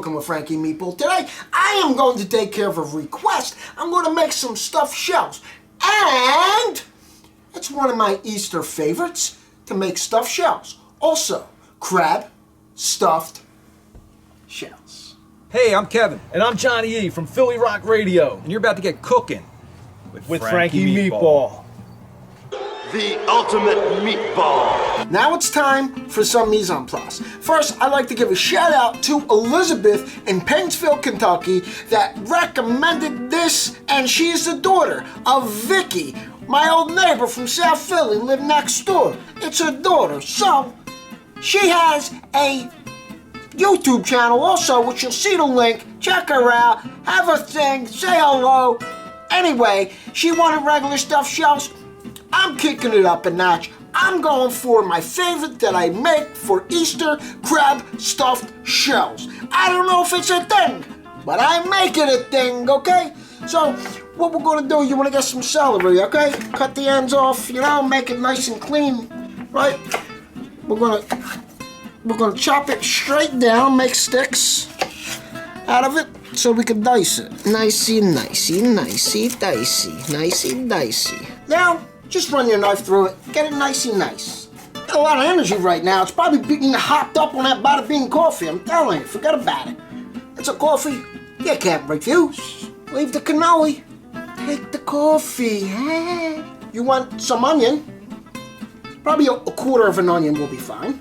Cooking with Frankie Meatball. Today, I am going to take care of a request. I'm going to make some stuffed shells. And it's one of my Easter favorites to make stuffed shells. Also, crab stuffed shells. Hey, I'm Kevin. And I'm Johnny E. from Philly Rock Radio. And you're about to get cooking with Frankie Meatball. The ultimate meatball. Now it's time for some mise en place. First, I'd like to give a shout out to Elizabeth in Paintsville, Kentucky that recommended this, and she's the daughter of Vicky, my old neighbor from South Philly, lived next door. It's her daughter. So, she has a YouTube channel also, which you'll see the link. Check her out, have her thing, say hello. Anyway, she wanted regular stuffed shells. I'm kicking it up a notch. I'm going for my favorite that I make for Easter, crab stuffed shells. I don't know if it's a thing, but I make it a thing, okay? So, what we're gonna do, you wanna get some celery, okay? Cut the ends off, you know, make it nice and clean, right? We're gonna chop it straight down, make sticks out of it so we can dice it. Nicey, nicey, nicey, dicey, nicey, dicey. Now, just run your knife through it, get it nicey nice. Got a lot of energy right now. It's probably being hopped up on that bada bean coffee. I'm telling you, forget about it. It's a coffee you can't refuse. Leave the cannoli, take the coffee. You want some onion? Probably a quarter of an onion will be fine.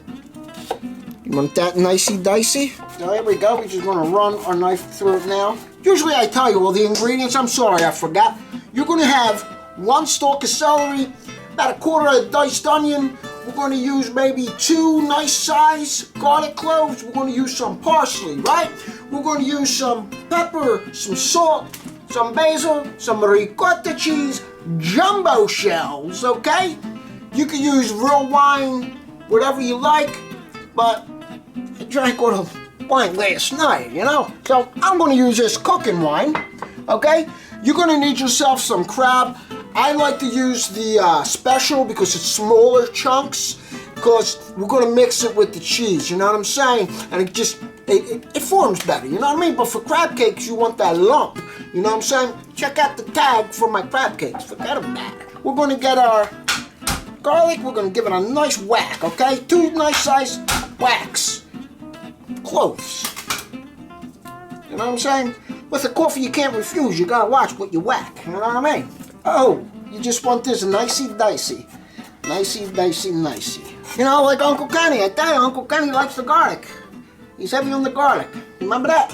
You want that nicey dicey? So there we go. We're just gonna run our knife through it now. Usually I tell you all the ingredients. I'm sorry, I forgot. You're gonna have 1 stalk of celery, about a quarter of a diced onion. We're going to use maybe 2 nice size garlic cloves. We're going to use some parsley, right? We're going to use some pepper, some salt, some basil, some ricotta cheese, jumbo shells, okay? You can use real wine, whatever you like, but I drank all the wine last night, you know? So I'm going to use this cooking wine, okay? You're going to need yourself some crab. I like to use the special because it's smaller chunks, because we're going to mix it with the cheese, you know what I'm saying? And it forms better, you know what I mean? But for crab cakes, you want that lump, you know what I'm saying? Check out the tag for my crab cakes, forget about it. We're going to get our garlic, we're going to give it a nice whack, okay? 2 nice size whacks, cloves, you know what I'm saying? With the coffee, you can't refuse, you got to watch what you whack, you know what I mean? Oh, you just want this nicey dicey. Nicey dicey nicey. You know, like Uncle Kenny. I tell you, Uncle Kenny likes the garlic. He's heavy on the garlic. Remember that?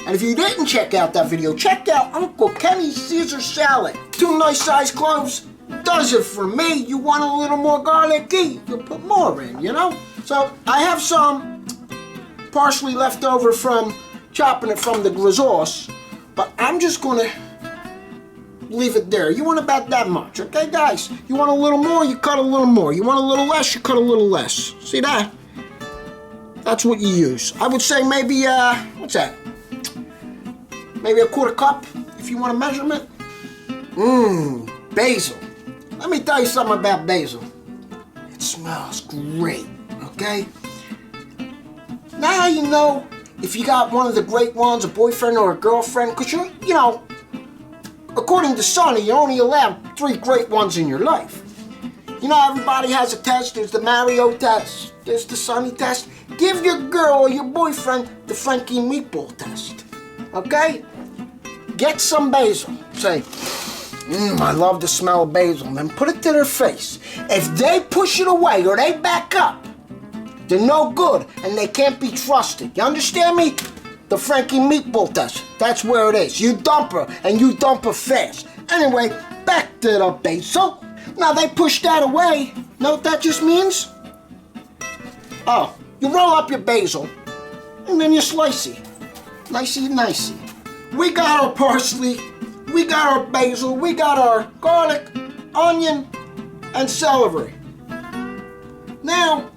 And if you didn't check out that video, check out Uncle Kenny's Caesar salad. 2 nice sized cloves does it for me. You want a little more garlicky, you put more in, you know? So I have some parsley left over from chopping it from the sauce, but I'm just gonna leave it there. You want about that much, okay, guys? You want a little more, you cut a little more. You want a little less, you cut a little less. See that? That's what you use. I would say maybe, what's that? Maybe a quarter cup, if you want a measurement. Basil. Let me tell you something about basil. It smells great, okay? Now you know if you got one of the great ones, a boyfriend or a girlfriend, because you know, according to Sonny, you're only allowed 3 great ones in your life. You know, everybody has a test. There's the Mario test. There's the Sonny test. Give your girl or your boyfriend the Frankie Meatball test. Okay? Get some basil. Say, I love the smell of basil. And then put it to their face. If they push it away or they back up, they're no good and they can't be trusted. You understand me? The Frankie Meatball test. That's where it is. You dump her, and you dump her fast. Anyway, back to the basil. Now they push that away. Know what that just means? Oh, you roll up your basil, and then you slice it. Nicey, nicey. We got our parsley, we got our basil, we got our garlic, onion, and celery. Now,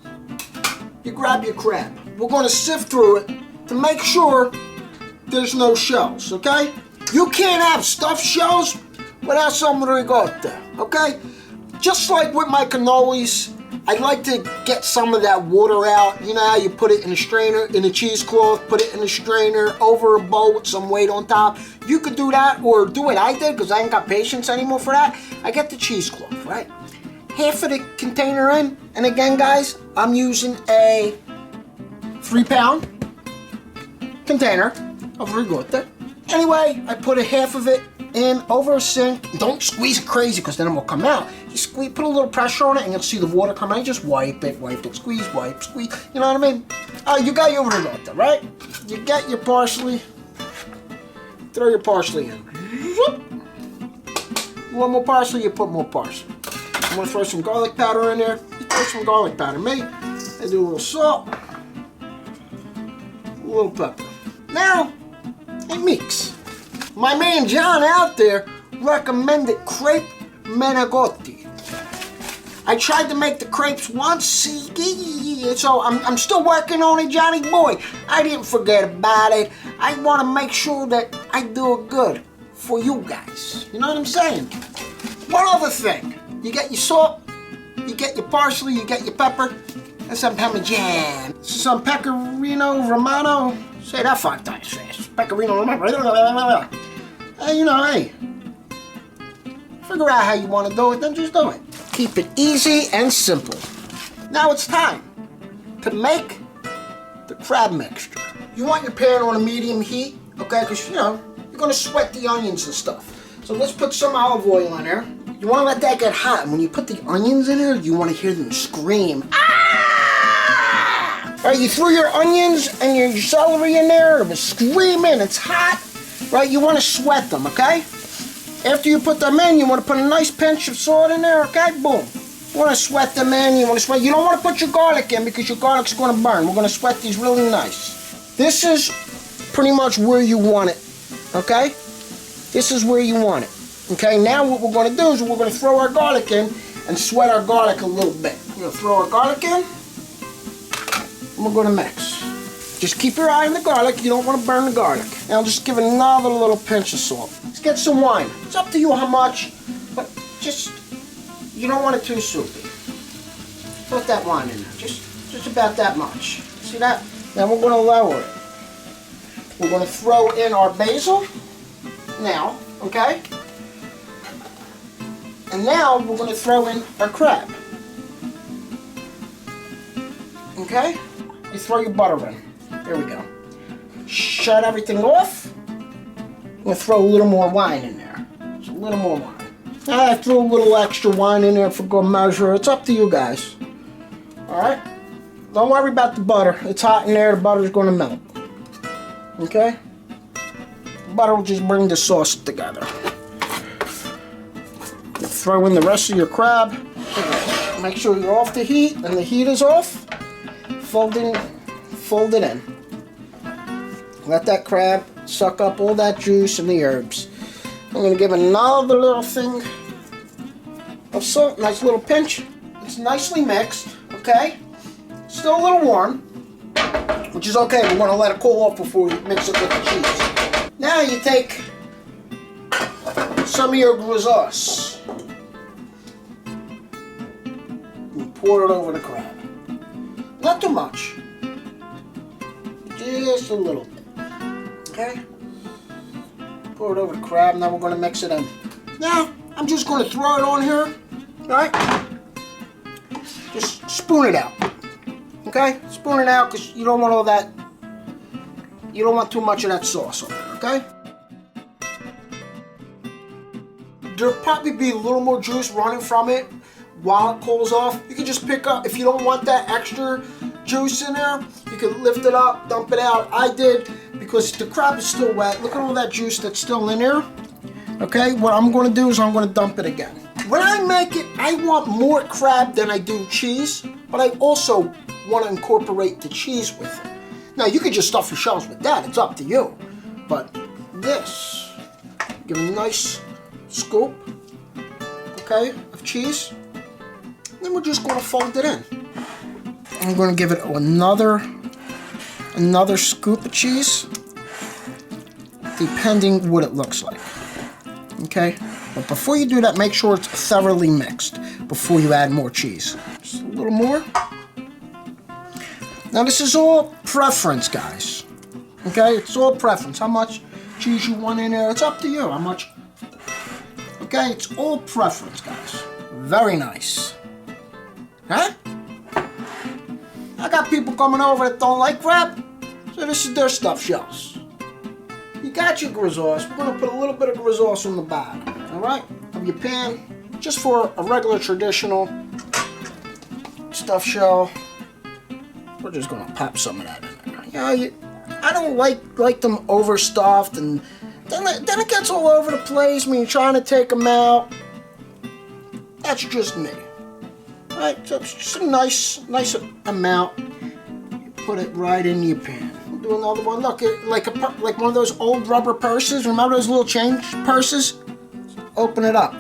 you grab your crab. We're going to sift through it to make sure there's no shells, okay? You can't have stuffed shells without some ricotta, okay? Just like with my cannolis, I like to get some of that water out. You know how you put it in a strainer, in a cheesecloth, put it in a strainer over a bowl with some weight on top. You could do that, or do what I did, because I ain't got patience anymore for that. I get the cheesecloth, right? Half of the container in, and again, guys, I'm using a 3-pound container of ricotta. Anyway, I put a half of it in over a sink. Don't squeeze it crazy, because then it will come out. You squeeze, put a little pressure on it, and you'll see the water come out. Just wipe it, squeeze, wipe, squeeze. You know what I mean? You got your ricotta, right? You get your parsley. Throw your parsley in. You want more parsley? You put more parsley. I'm gonna throw some garlic powder in there. You throw some garlic powder. Me, I do a little salt, a little pepper. Now, it mix. My man John out there recommended crepe manicotti. I tried to make the crepes once, so I'm still working on it, Johnny boy. I didn't forget about it. I want to make sure that I do it good for you guys. You know what I'm saying? One other thing. You get your salt, you get your parsley, you get your pepper, and some Parmesan. Some Pecorino Romano. Say that 5 times fast. Pecorino Romano. You know, hey. Figure out how you want to do it, then just do it. Keep it easy and simple. Now it's time to make the crab mixture. You want your pan on a medium heat, okay? Because, you know, you're going to sweat the onions and stuff. So let's put some olive oil in there. You want to let that get hot. And when you put the onions in there, you want to hear them scream. Ah! All right, you threw your onions and your celery in there. It was screaming. It's hot. Right, you want to sweat them, okay? After you put them in, you want to put a nice pinch of salt in there, okay? Boom. You want to sweat them in. You want to sweat. You don't want to put your garlic in, because your garlic's going to burn. We're going to sweat these really nice. This is pretty much where you want it, okay? This is where you want it. Okay, now what we're going to do is we're going to throw our garlic in and sweat our garlic a little bit. We're going to throw our garlic in, and we're going to mix. Just keep your eye on the garlic. You don't want to burn the garlic. Now just give it another little pinch of salt. Let's get some wine. It's up to you how much, but just, you don't want it too soupy. Put that wine in there, just about that much. See that? Now we're going to lower it. We're going to throw in our basil now, okay? And now we're going to throw in our crab. Okay? You throw your butter in. There we go. Shut everything off. I'm going to throw a little more wine in there. Just a little more wine. I threw a little extra wine in there for good measure. It's up to you guys. Alright? Don't worry about the butter. It's hot in there. The butter's going to melt. Okay? The butter will just bring the sauce together. You throw in the rest of your crab. Make sure you're off the heat, and the heat is off. Fold it in. Let that crab suck up all that juice and the herbs. I'm going to give another little thing of salt, nice little pinch. It's nicely mixed, okay? Still a little warm, which is okay. We want to let it cool off before we mix it with the cheese. Now you take some of your grisette sauce and pour it over the crab. Not too much. Just a little bit. Okay? Pour it over the crab. Now we're going to mix it in. Now, I'm just going to throw it on here. Alright? Just spoon it out. Okay? Spoon it out, because you don't want all that. You don't want too much of that sauce on there. Okay? There'll probably be a little more juice running from it while it cools off. You can just pick up, if you don't want that extra juice in there, you can lift it up, dump it out. I did, because the crab is still wet. Look at all that juice that's still in there. Okay, what I'm going to do is I'm going to dump it again. When I make it, I want more crab than I do cheese, but I also want to incorporate the cheese with it. Now, you could just stuff your shells with that. It's up to you. But this, give a nice scoop, okay, of cheese. Then we're just going to fold it in. I'm going to give it another scoop of cheese, depending what it looks like. Okay? But before you do that, make sure it's thoroughly mixed before you add more cheese. Just a little little more. Now this is all preference, guys. Okay, it's all preference. How much cheese you want in there, it's up to you. How much? Okay, it's all preference, guys. Very nice. Huh? I got people coming over that don't like crab, so this is their stuffed shells. You got your gris sauce. We're gonna put a little bit of gris sauce on the bottom, all right, of your pan, just for a regular traditional stuffed shell. We're just gonna pop some of that in there. You know, I don't like them overstuffed, and then it gets all over the place when you're trying to take them out. That's just me. Right, so it's just a nice amount. You put it right in your pan. We'll do another one. Look, like one of those old rubber purses. Remember those little change purses? Open it up.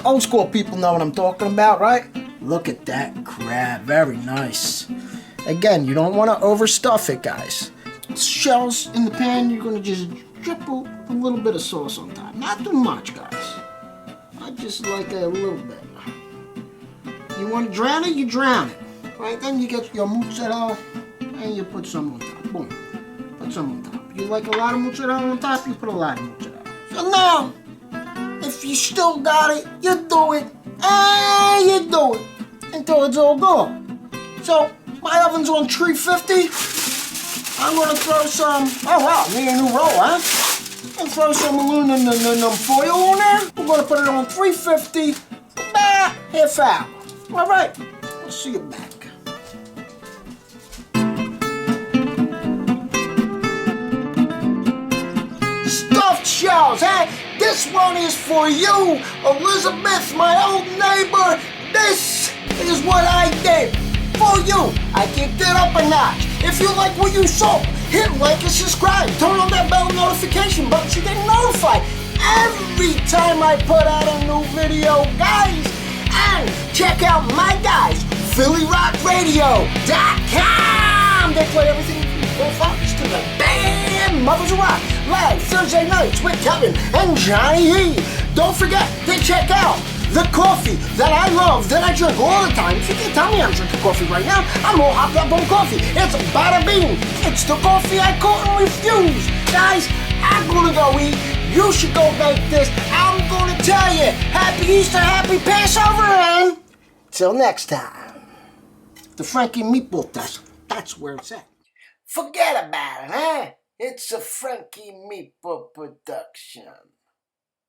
Old school people know what I'm talking about, right? Look at that crab. Very nice. Again, you don't want to overstuff it, guys. Shells in the pan, you're going to just drip a little bit of sauce on top. Not too much, guys. I just like a little bit. You want to drown it, you drown it. Right, then you get your mozzarella and you put some on top. Boom. Put some on top. You like a lot of mozzarella on top, you put a lot of mozzarella. So now, if you still got it, you do it. And you do it until it's all gone. So, my oven's on 350. I'm going to throw some, oh wow, need a new roll, huh? And throw some aluminum foil on there. We're going to put it on 350 for about half hour. All right, I'll see you back. Stuffed shells, huh? This one is for you, Elizabeth, my old neighbor. This is what I did for you. I kicked it up a notch. If you like what you saw, hit like and subscribe. Turn on that bell notification button so you get notified every time I put out a new video, guys. And check out my guys, PhillyRockRadio.com. They play everything from Fox to the band Mothers of Rock live Thursday nights with Kevin and Johnny E. Don't forget to check out the coffee that I love, that I drink all the time. If you can tell me I'm drinking coffee right now, I'm all hopped up on coffee. It's Bada Bean. It's the coffee I couldn't refuse. Guys, I'm gonna go eat. You should go make this. I'm gonna tell you, happy Easter, happy Passover, and till next time. The Frankie Meatball test, that's where it's at. Forget about it, huh? It's a Frankie Meatball production.